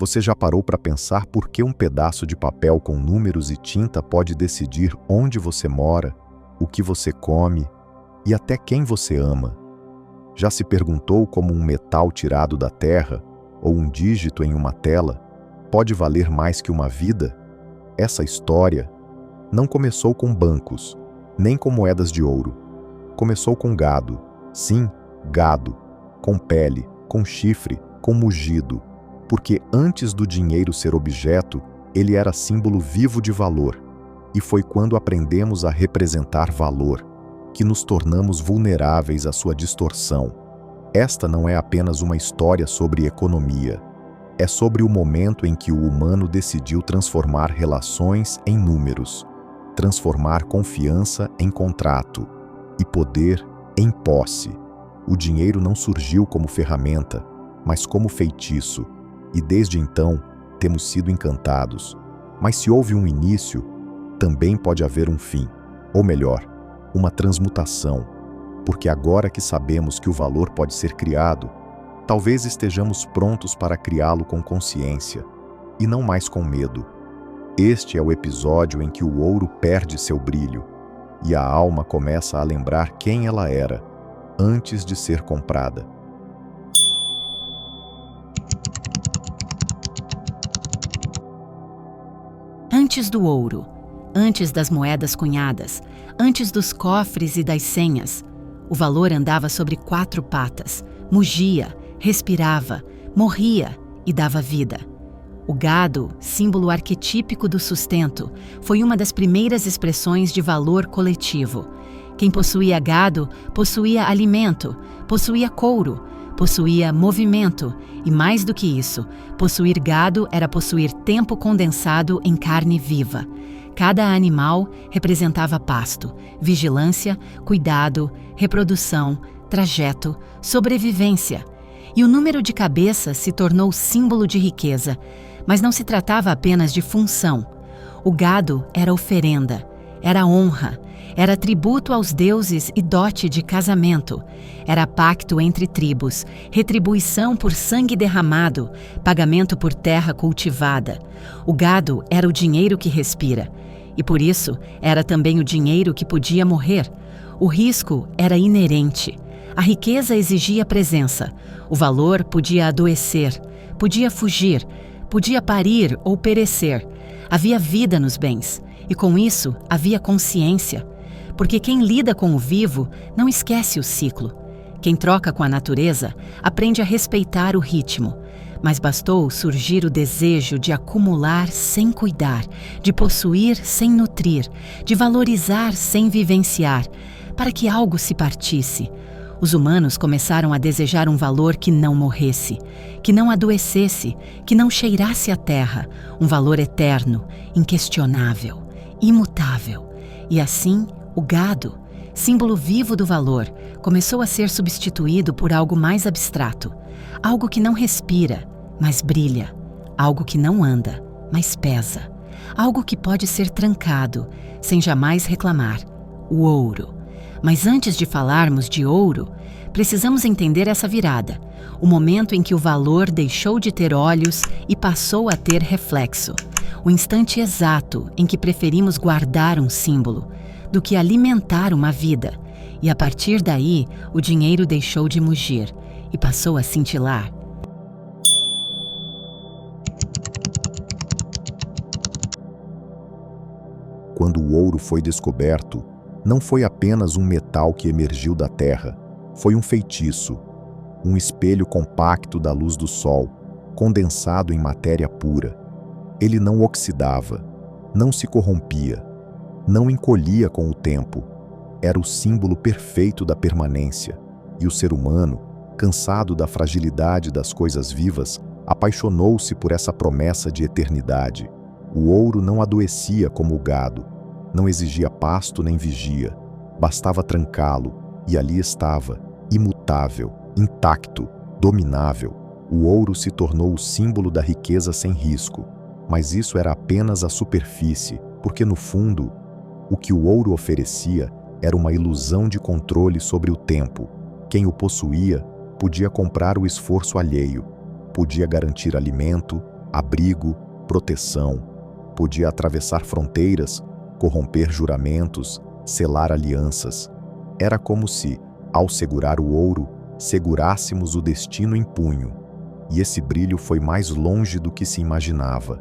Você já parou para pensar por que um pedaço de papel com números e tinta pode decidir onde você mora, o que você come e até quem você ama? Já se perguntou como um metal tirado da terra ou um dígito em uma tela pode valer mais que uma vida? Essa história não começou com bancos, nem com moedas de ouro. Começou com gado. Sim, gado. Com pele, com chifre, com mugido. Porque antes do dinheiro ser objeto, ele era símbolo vivo de valor. E foi quando aprendemos a representar valor que nos tornamos vulneráveis à sua distorção. Esta não é apenas uma história sobre economia. É sobre o momento em que o humano decidiu transformar relações em números, transformar confiança em contrato e poder em posse. O dinheiro não surgiu como ferramenta, mas como feitiço, e desde então temos sido encantados. Mas se houve um início, também pode haver um fim, ou melhor, uma transmutação, porque agora que sabemos que o valor pode ser criado, talvez estejamos prontos para criá-lo com consciência, e não mais com medo. Este é o episódio em que o ouro perde seu brilho, e a alma começa a lembrar quem ela era, antes de ser comprada. Antes do ouro, antes das moedas cunhadas, antes dos cofres e das senhas, o valor andava sobre 4 patas, mugia, respirava, morria e dava vida. O gado, símbolo arquetípico do sustento, foi uma das primeiras expressões de valor coletivo. Quem possuía gado, possuía alimento, possuía couro, possuía movimento e, mais do que isso, possuir gado era possuir tempo condensado em carne viva. Cada animal representava pasto, vigilância, cuidado, reprodução, trajeto, sobrevivência. E o número de cabeças se tornou símbolo de riqueza, mas não se tratava apenas de função. O gado era oferenda, era honra, era tributo aos deuses e dote de casamento, era pacto entre tribos, retribuição por sangue derramado, pagamento por terra cultivada. O gado era o dinheiro que respira, e por isso era também o dinheiro que podia morrer. O risco era inerente. A riqueza exigia presença. O valor podia adoecer, podia fugir, podia parir ou perecer. Havia vida nos bens, e com isso havia consciência. Porque quem lida com o vivo não esquece o ciclo. Quem troca com a natureza aprende a respeitar o ritmo. Mas bastou surgir o desejo de acumular sem cuidar, de possuir sem nutrir, de valorizar sem vivenciar, para que algo se partisse. Os humanos começaram a desejar um valor que não morresse, que não adoecesse, que não cheirasse a terra, um valor eterno, inquestionável, imutável. E assim, o gado, símbolo vivo do valor, começou a ser substituído por algo mais abstrato, algo que não respira, mas brilha, algo que não anda, mas pesa, algo que pode ser trancado, sem jamais reclamar, o ouro. Mas antes de falarmos de ouro, precisamos entender essa virada, o momento em que o valor deixou de ter olhos e passou a ter reflexo, o instante exato em que preferimos guardar um símbolo do que alimentar uma vida, e a partir daí o dinheiro deixou de mugir e passou a cintilar. Quando o ouro foi descoberto, não foi apenas um metal que emergiu da terra, foi um feitiço, um espelho compacto da luz do sol, condensado em matéria pura. Ele não oxidava, não se corrompia, não encolhia com o tempo. Era o símbolo perfeito da permanência, e o ser humano, cansado da fragilidade das coisas vivas, apaixonou-se por essa promessa de eternidade. O ouro não adoecia como o gado, não exigia pasto nem vigia, bastava trancá-lo, e ali estava, imutável, intacto, dominável. O ouro se tornou o símbolo da riqueza sem risco, mas isso era apenas a superfície, porque no fundo, o que o ouro oferecia era uma ilusão de controle sobre o tempo. Quem o possuía podia comprar o esforço alheio, podia garantir alimento, abrigo, proteção. Podia atravessar fronteiras, corromper juramentos, selar alianças. Era como se, ao segurar o ouro, segurássemos o destino em punho. E esse brilho foi mais longe do que se imaginava.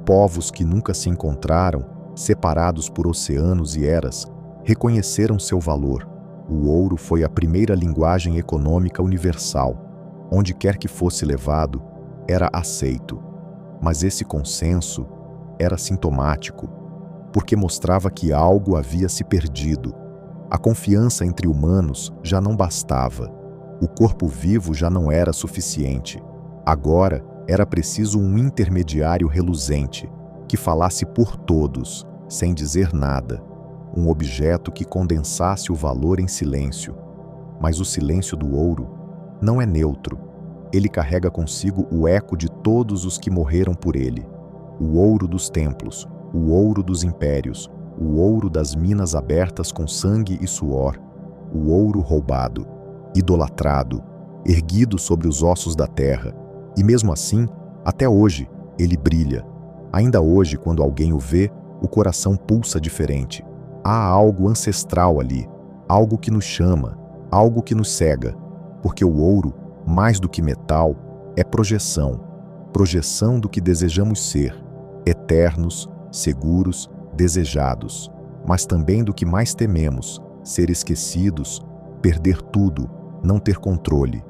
Povos que nunca se encontraram, separados por oceanos e eras, reconheceram seu valor. O ouro foi a primeira linguagem econômica universal. Onde quer que fosse levado, era aceito. Mas esse consenso era sintomático, porque mostrava que algo havia se perdido. A confiança entre humanos já não bastava. O corpo vivo já não era suficiente. Agora era preciso um intermediário reluzente, que falasse por todos, sem dizer nada. Um objeto que condensasse o valor em silêncio. Mas o silêncio do ouro não é neutro. Ele carrega consigo o eco de todos os que morreram por ele. O ouro dos templos, o ouro dos impérios, o ouro das minas abertas com sangue e suor, o ouro roubado, idolatrado, erguido sobre os ossos da terra. E mesmo assim, até hoje, ele brilha. Ainda hoje, quando alguém o vê, o coração pulsa diferente. Há algo ancestral ali, algo que nos chama, algo que nos cega, porque o ouro, mais do que metal, é projeção, projeção do que desejamos ser, eternos, seguros, desejados, mas também do que mais tememos, ser esquecidos, perder tudo, não ter controle.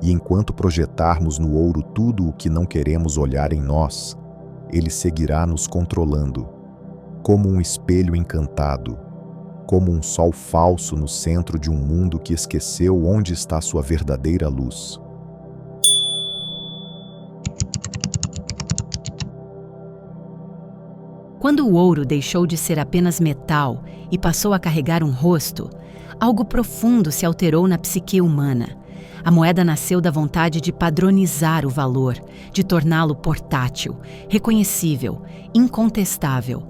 E enquanto projetarmos no ouro tudo o que não queremos olhar em nós, ele seguirá nos controlando, como um espelho encantado, como um sol falso no centro de um mundo que esqueceu onde está sua verdadeira luz. Quando o ouro deixou de ser apenas metal e passou a carregar um rosto, algo profundo se alterou na psique humana. A moeda nasceu da vontade de padronizar o valor, de torná-lo portátil, reconhecível, incontestável.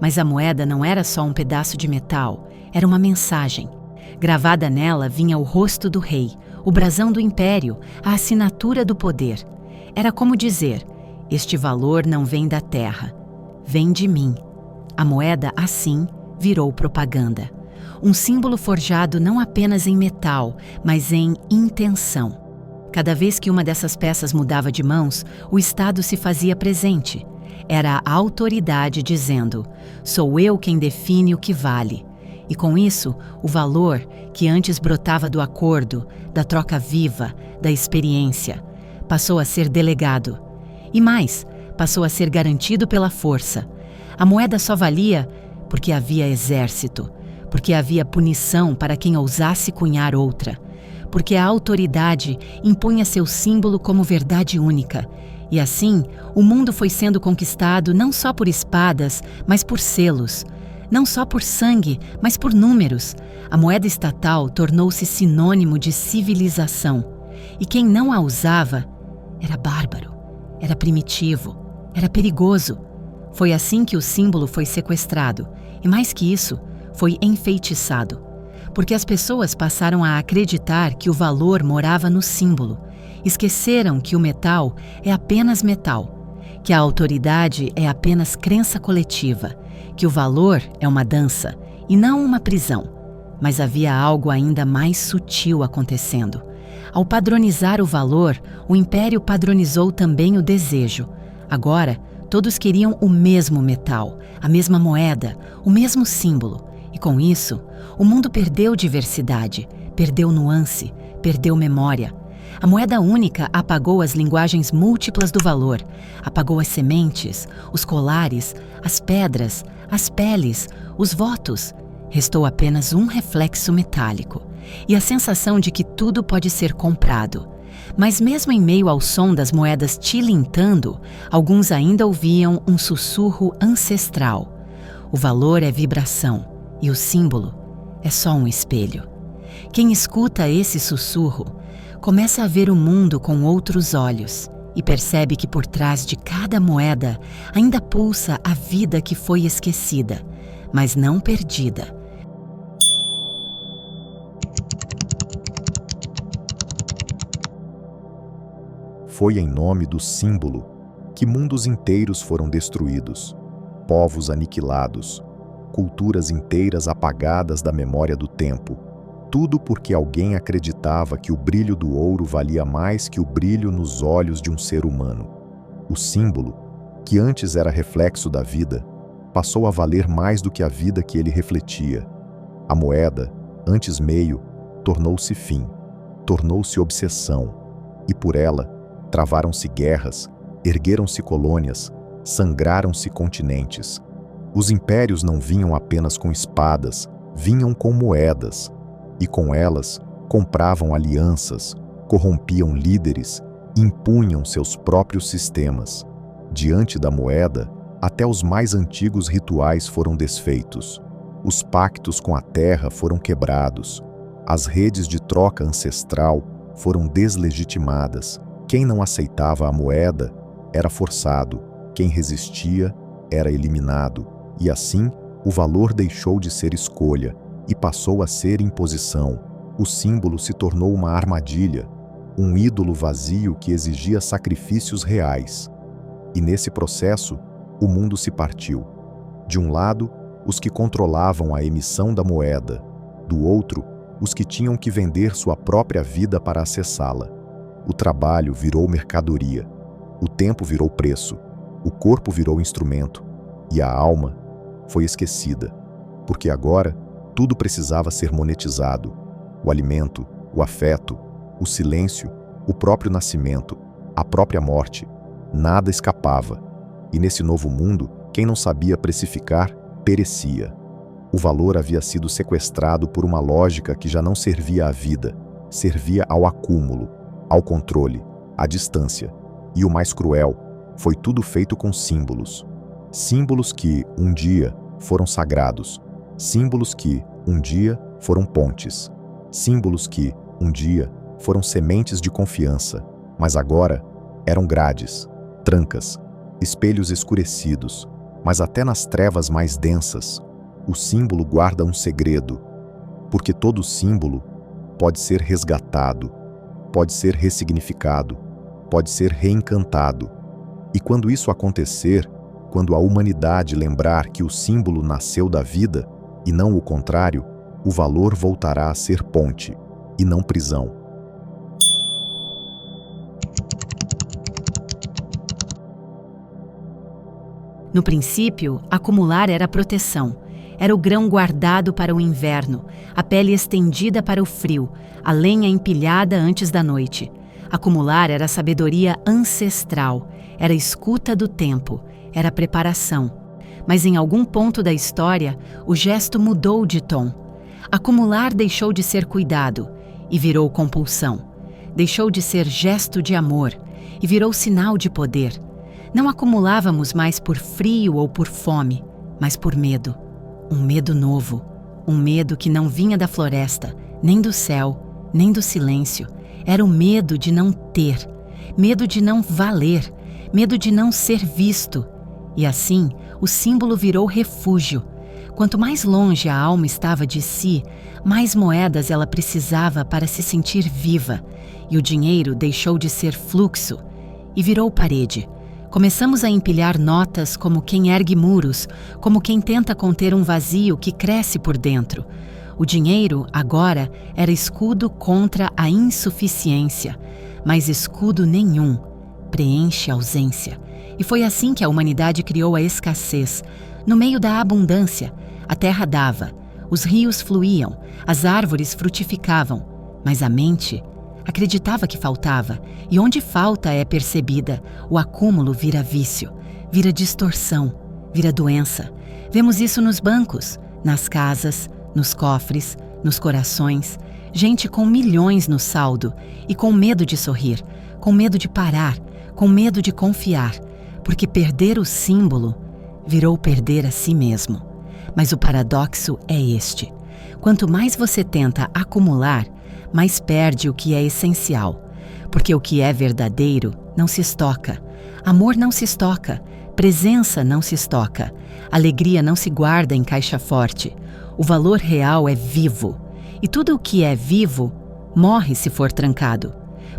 Mas a moeda não era só um pedaço de metal, era uma mensagem. Gravada nela vinha o rosto do rei, o brasão do império, a assinatura do poder. Era como dizer: este valor não vem da terra, vem de mim. A moeda, assim, virou propaganda. Um símbolo forjado não apenas em metal, mas em intenção. Cada vez que uma dessas peças mudava de mãos, o Estado se fazia presente. Era a autoridade dizendo: sou eu quem define o que vale. E com isso, o valor, que antes brotava do acordo, da troca viva, da experiência, passou a ser delegado. E mais, passou a ser garantido pela força. A moeda só valia porque havia exército, porque havia punição para quem ousasse cunhar outra, porque a autoridade impunha seu símbolo como verdade única. E assim, o mundo foi sendo conquistado não só por espadas, mas por selos. Não só por sangue, mas por números. A moeda estatal tornou-se sinônimo de civilização. E quem não a usava era bárbaro, era primitivo, era perigoso. Foi assim que o símbolo foi sequestrado. E mais que isso, foi enfeitiçado. Porque as pessoas passaram a acreditar que o valor morava no símbolo. Esqueceram que o metal é apenas metal, que a autoridade é apenas crença coletiva, que o valor é uma dança e não uma prisão. Mas havia algo ainda mais sutil acontecendo. Ao padronizar o valor, o império padronizou também o desejo. Agora, todos queriam o mesmo metal, a mesma moeda, o mesmo símbolo. E com isso, o mundo perdeu diversidade, perdeu nuance, perdeu memória. A moeda única apagou as linguagens múltiplas do valor, apagou as sementes, os colares, as pedras, as peles, os votos. Restou apenas um reflexo metálico e a sensação de que tudo pode ser comprado. Mas mesmo em meio ao som das moedas tilintando, alguns ainda ouviam um sussurro ancestral. O valor é vibração e o símbolo é só um espelho. Quem escuta esse sussurro começa a ver o mundo com outros olhos e percebe que por trás de cada moeda ainda pulsa a vida que foi esquecida, mas não perdida. Foi em nome do símbolo que mundos inteiros foram destruídos, povos aniquilados, culturas inteiras apagadas da memória do tempo, tudo porque alguém acreditava que o brilho do ouro valia mais que o brilho nos olhos de um ser humano. O símbolo, que antes era reflexo da vida, passou a valer mais do que a vida que ele refletia. A moeda, antes meio, tornou-se fim, tornou-se obsessão, e por ela travaram-se guerras, ergueram-se colônias, sangraram-se continentes. Os impérios não vinham apenas com espadas, vinham com moedas, e com elas compravam alianças, corrompiam líderes, impunham seus próprios sistemas. Diante da moeda, até os mais antigos rituais foram desfeitos. Os pactos com a terra foram quebrados. As redes de troca ancestral foram deslegitimadas. Quem não aceitava a moeda era forçado, quem resistia era eliminado. E assim, o valor deixou de ser escolha e passou a ser imposição. O símbolo se tornou uma armadilha, um ídolo vazio que exigia sacrifícios reais. E nesse processo, o mundo se partiu. De um lado, os que controlavam a emissão da moeda, do outro, os que tinham que vender sua própria vida para acessá-la. O trabalho virou mercadoria, o tempo virou preço, o corpo virou instrumento, e a alma foi esquecida, porque agora tudo precisava ser monetizado: o alimento, o afeto, o silêncio, o próprio nascimento, a própria morte. Nada escapava. E nesse novo mundo, quem não sabia precificar, perecia. O valor havia sido sequestrado por uma lógica que já não servia à vida, servia ao acúmulo, ao controle, à distância. E o mais cruel, foi tudo feito com símbolos. Símbolos que, um dia, foram sagrados. Símbolos que, um dia, foram pontes. Símbolos que, um dia, foram sementes de confiança, mas agora eram grades, trancas, espelhos escurecidos. Mas até nas trevas mais densas, o símbolo guarda um segredo, porque todo símbolo pode ser resgatado, pode ser ressignificado, pode ser reencantado. E quando isso acontecer, quando a humanidade lembrar que o símbolo nasceu da vida, e não o contrário, o valor voltará a ser ponte, e não prisão. No princípio, acumular era proteção. Era o grão guardado para o inverno, a pele estendida para o frio, a lenha empilhada antes da noite. Acumular era sabedoria ancestral, era escuta do tempo, era preparação. Mas em algum ponto da história, o gesto mudou de tom. Acumular deixou de ser cuidado e virou compulsão. Deixou de ser gesto de amor e virou sinal de poder. Não acumulávamos mais por frio ou por fome, mas por medo. Um medo novo, um medo que não vinha da floresta, nem do céu, nem do silêncio. Era o medo de não ter, medo de não valer, medo de não ser visto. E assim, o símbolo virou refúgio. Quanto mais longe a alma estava de si, mais moedas ela precisava para se sentir viva. E o dinheiro deixou de ser fluxo e virou parede. Começamos a empilhar notas como quem ergue muros, como quem tenta conter um vazio que cresce por dentro. O dinheiro, agora, era escudo contra a insuficiência, mas escudo nenhum preenche a ausência. E foi assim que a humanidade criou a escassez. No meio da abundância, a terra dava, os rios fluíam, as árvores frutificavam, mas a mente acreditava que faltava, e onde falta é percebida, o acúmulo vira vício, vira distorção, vira doença. Vemos isso nos bancos, nas casas, nos cofres, nos corações, gente com milhões no saldo e com medo de sorrir, com medo de parar, com medo de confiar, porque perder o símbolo virou perder a si mesmo. Mas o paradoxo é este: quanto mais você tenta acumular, mais perde o que é essencial, porque o que é verdadeiro não se estoca, amor não se estoca, presença não se estoca, alegria não se guarda em caixa forte. O valor real é vivo, e tudo o que é vivo morre se for trancado.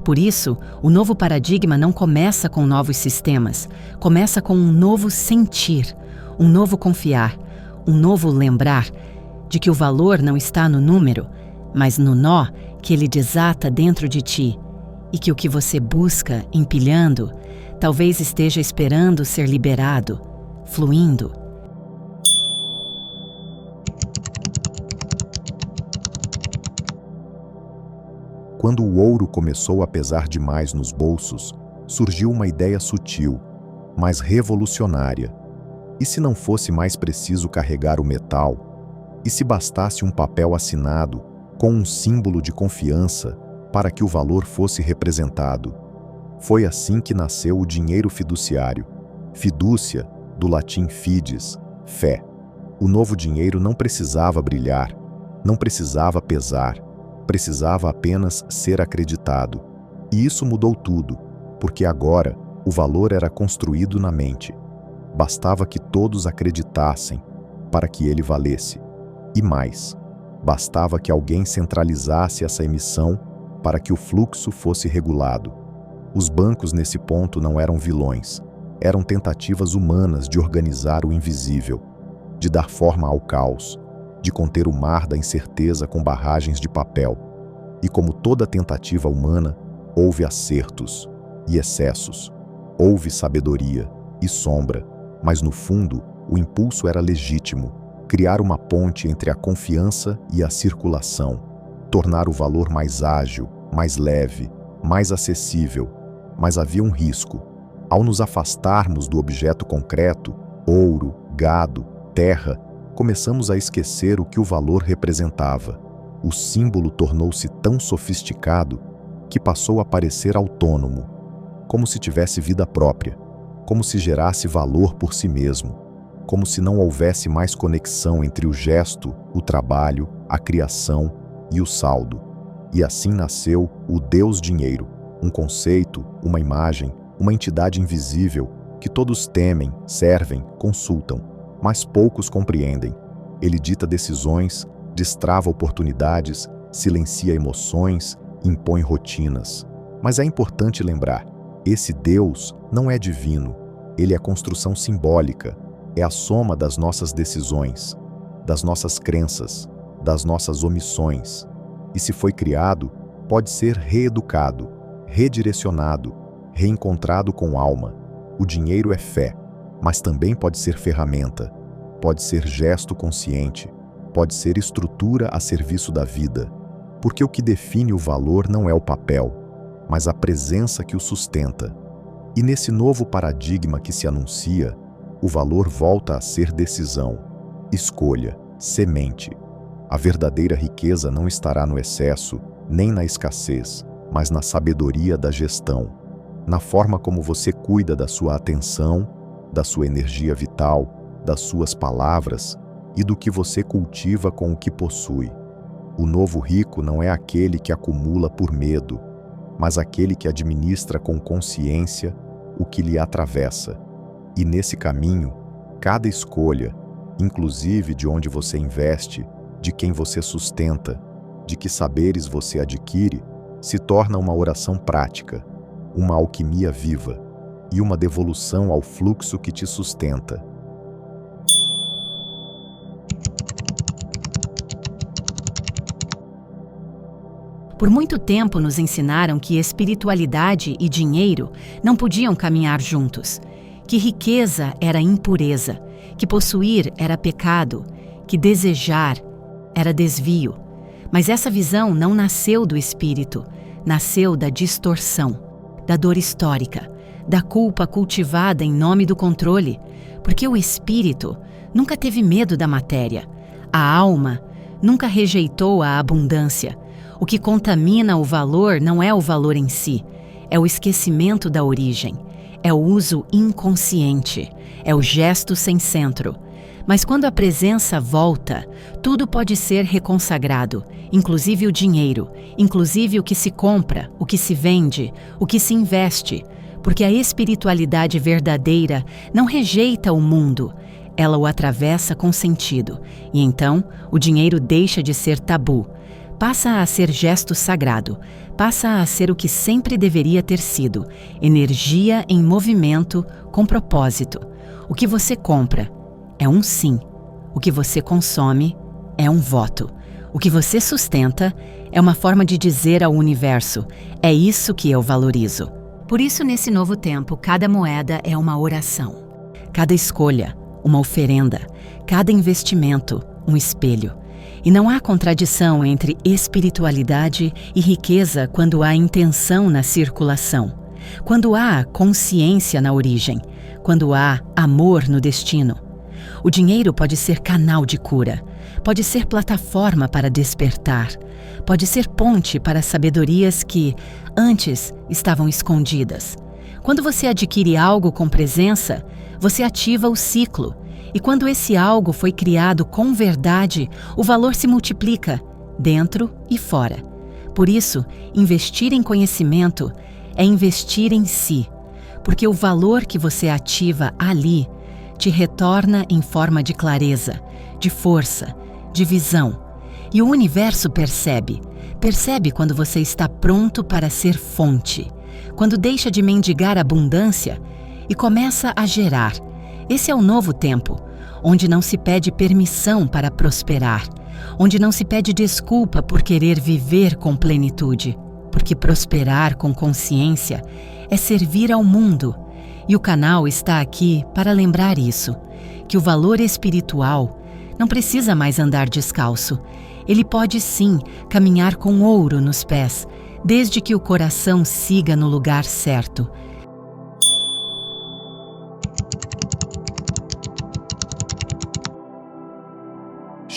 Por isso, o novo paradigma não começa com novos sistemas, começa com um novo sentir, um novo confiar, um novo lembrar de que o valor não está no número, mas no nó que ele desata dentro de ti, e que o que você busca empilhando talvez esteja esperando ser liberado, fluindo. Quando o ouro começou a pesar demais nos bolsos, surgiu uma ideia sutil, mas revolucionária. E se não fosse mais preciso carregar o metal? E se bastasse um papel assinado com um símbolo de confiança para que o valor fosse representado? Foi assim que nasceu o dinheiro fiduciário. Fidúcia, do latim fides, fé. O novo dinheiro não precisava brilhar, não precisava pesar, precisava apenas ser acreditado. E isso mudou tudo, porque agora o valor era construído na mente. Bastava que todos acreditassem para que ele valesse. E mais, bastava que alguém centralizasse essa emissão para que o fluxo fosse regulado. Os bancos nesse ponto não eram vilões, eram tentativas humanas de organizar o invisível, de dar forma ao caos, de conter o mar da incerteza com barragens de papel. E como toda tentativa humana, houve acertos e excessos, houve sabedoria e sombra, mas no fundo, o impulso era legítimo: criar uma ponte entre a confiança e a circulação, tornar o valor mais ágil, mais leve, mais acessível. Mas havia um risco. Ao nos afastarmos do objeto concreto, ouro, gado, terra, começamos a esquecer o que o valor representava. O símbolo tornou-se tão sofisticado que passou a parecer autônomo, como se tivesse vida própria, como se gerasse valor por si mesmo, como se não houvesse mais conexão entre o gesto, o trabalho, a criação e o saldo. E assim nasceu o Deus Dinheiro, um conceito, uma imagem, uma entidade invisível que todos temem, servem, consultam, mas poucos compreendem. Ele dita decisões, destrava oportunidades, silencia emoções, impõe rotinas. Mas é importante lembrar, esse Deus não é divino, ele é construção simbólica, é a soma das nossas decisões, das nossas crenças, das nossas omissões. E se foi criado, pode ser reeducado, redirecionado, reencontrado com alma. O dinheiro é fé, mas também pode ser ferramenta, pode ser gesto consciente, pode ser estrutura a serviço da vida, porque o que define o valor não é o papel, mas a presença que o sustenta. E nesse novo paradigma que se anuncia, o valor volta a ser decisão, escolha, semente. A verdadeira riqueza não estará no excesso, nem na escassez, mas na sabedoria da gestão, na forma como você cuida da sua atenção, da sua energia vital, das suas palavras e do que você cultiva com o que possui. O novo rico não é aquele que acumula por medo, mas aquele que administra com consciência o que lhe atravessa. E nesse caminho, cada escolha, inclusive de onde você investe, de quem você sustenta, de que saberes você adquire, se torna uma oração prática, uma alquimia viva e uma devolução ao fluxo que te sustenta. Por muito tempo nos ensinaram que espiritualidade e dinheiro não podiam caminhar juntos, que riqueza era impureza, que possuir era pecado, que desejar era desvio. Mas essa visão não nasceu do espírito, nasceu da distorção, da dor histórica, da culpa cultivada em nome do controle, porque o espírito nunca teve medo da matéria, a alma nunca rejeitou a abundância. O que contamina o valor não é o valor em si, é o esquecimento da origem, é o uso inconsciente, é o gesto sem centro. Mas quando a presença volta, tudo pode ser reconsagrado, inclusive o dinheiro, inclusive o que se compra, o que se vende, o que se investe, porque a espiritualidade verdadeira não rejeita o mundo, ela o atravessa com sentido, e então o dinheiro deixa de ser tabu. passa a ser gesto sagrado, passa a ser o que sempre deveria ter sido: energia em movimento com propósito. O que você compra é um sim. O que você consome é um voto. O que você sustenta é uma forma de dizer ao universo: é isso que eu valorizo. Por isso, nesse novo tempo, cada moeda é uma oração. Cada escolha, uma oferenda. Cada investimento, um espelho. E não há contradição entre espiritualidade e riqueza quando há intenção na circulação, quando há consciência na origem, quando há amor no destino. O dinheiro pode ser canal de cura, pode ser plataforma para despertar, pode ser ponte para sabedorias que antes estavam escondidas. Quando você adquire algo com presença, você ativa o ciclo. E quando esse algo foi criado com verdade, o valor se multiplica, dentro e fora. Por isso, investir em conhecimento é investir em si, porque o valor que você ativa ali te retorna em forma de clareza, de força, de visão. E o universo percebe quando você está pronto para ser fonte, quando deixa de mendigar abundância e começa a gerar. Esse é o novo tempo, onde não se pede permissão para prosperar, onde não se pede desculpa por querer viver com plenitude, porque prosperar com consciência é servir ao mundo. E o canal está aqui para lembrar isso, que o valor espiritual não precisa mais andar descalço. Ele pode sim caminhar com ouro nos pés, desde que o coração siga no lugar certo.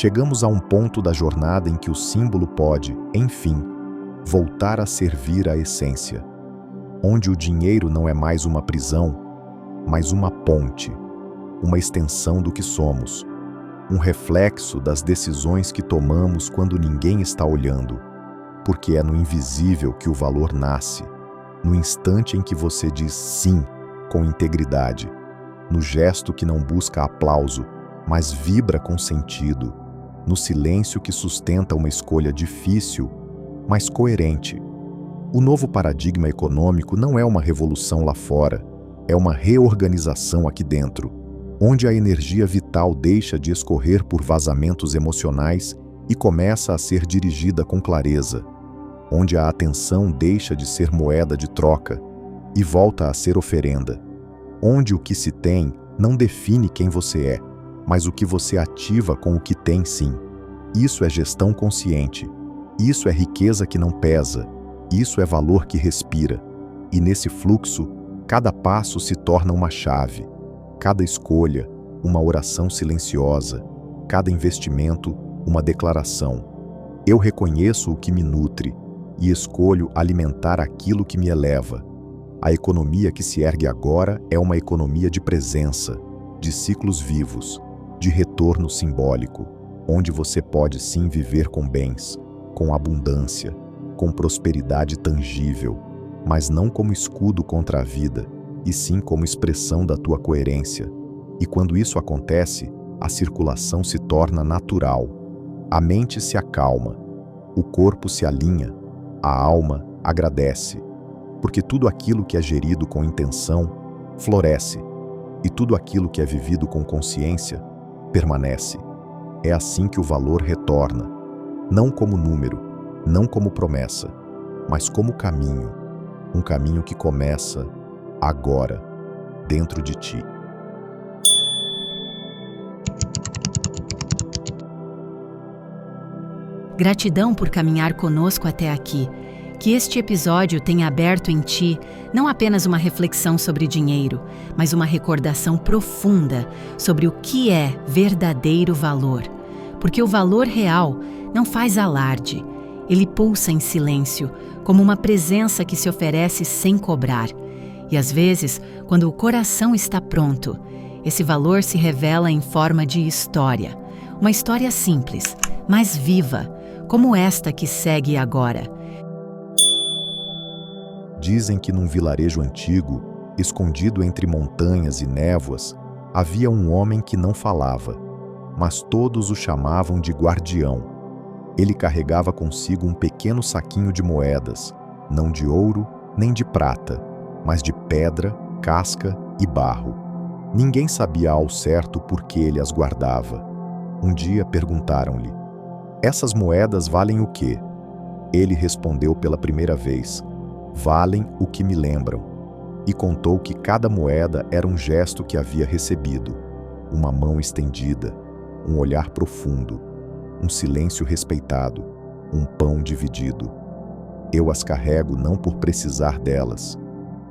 Chegamos a um ponto da jornada em que o símbolo pode, enfim, voltar a servir à essência, onde o dinheiro não é mais uma prisão, mas uma ponte, uma extensão do que somos, um reflexo das decisões que tomamos quando ninguém está olhando, porque é no invisível que o valor nasce, no instante em que você diz sim com integridade, no gesto que não busca aplauso, mas vibra com sentido, no silêncio que sustenta uma escolha difícil, mas coerente. O novo paradigma econômico não é uma revolução lá fora, é uma reorganização aqui dentro, onde a energia vital deixa de escorrer por vazamentos emocionais e começa a ser dirigida com clareza, onde a atenção deixa de ser moeda de troca e volta a ser oferenda, onde o que se tem não define quem você é, mas o que você ativa com o que tem sim. Isso é gestão consciente. Isso é riqueza que não pesa. Isso é valor que respira. E nesse fluxo, cada passo se torna uma chave. Cada escolha, uma oração silenciosa. Cada investimento, uma declaração. Eu reconheço o que me nutre e escolho alimentar aquilo que me eleva. A economia que se ergue agora é uma economia de presença, de ciclos vivos, de retorno simbólico, onde você pode sim viver com bens, com abundância, com prosperidade tangível, mas não como escudo contra a vida, e sim como expressão da tua coerência. E quando isso acontece, a circulação se torna natural, a mente se acalma, o corpo se alinha, a alma agradece, porque tudo aquilo que é gerido com intenção floresce, e tudo aquilo que é vivido com consciência permanece. É assim que o valor retorna, não como número, não como promessa, mas como caminho, um caminho que começa agora, dentro de ti. Gratidão por caminhar conosco até aqui. Que este episódio tenha aberto em ti não apenas uma reflexão sobre dinheiro, mas uma recordação profunda sobre o que é verdadeiro valor. Porque o valor real não faz alarde, ele pulsa em silêncio, como uma presença que se oferece sem cobrar. E às vezes, quando o coração está pronto, esse valor se revela em forma de história. Uma história simples, mas viva, como esta que segue agora. Dizem que num vilarejo antigo, escondido entre montanhas e névoas, havia um homem que não falava, mas todos o chamavam de guardião. Ele carregava consigo um pequeno saquinho de moedas, não de ouro nem de prata, mas de pedra, casca e barro. Ninguém sabia ao certo por que ele as guardava. Um dia perguntaram-lhe: "Essas moedas valem o quê?" Ele respondeu pela primeira vez: "Valem o que me lembram." E contou que cada moeda era um gesto que havia recebido, uma mão estendida, um olhar profundo, um silêncio respeitado, um pão dividido. Eu as carrego não por precisar delas,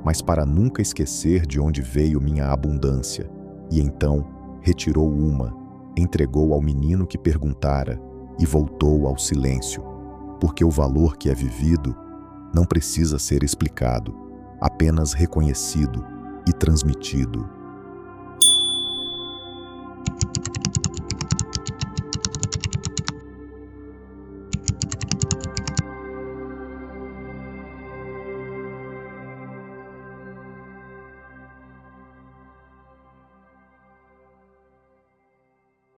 mas para nunca esquecer de onde veio minha abundância. E então retirou uma, entregou ao menino que perguntara e voltou ao silêncio, porque o valor que é vivido não precisa ser explicado, apenas reconhecido e transmitido.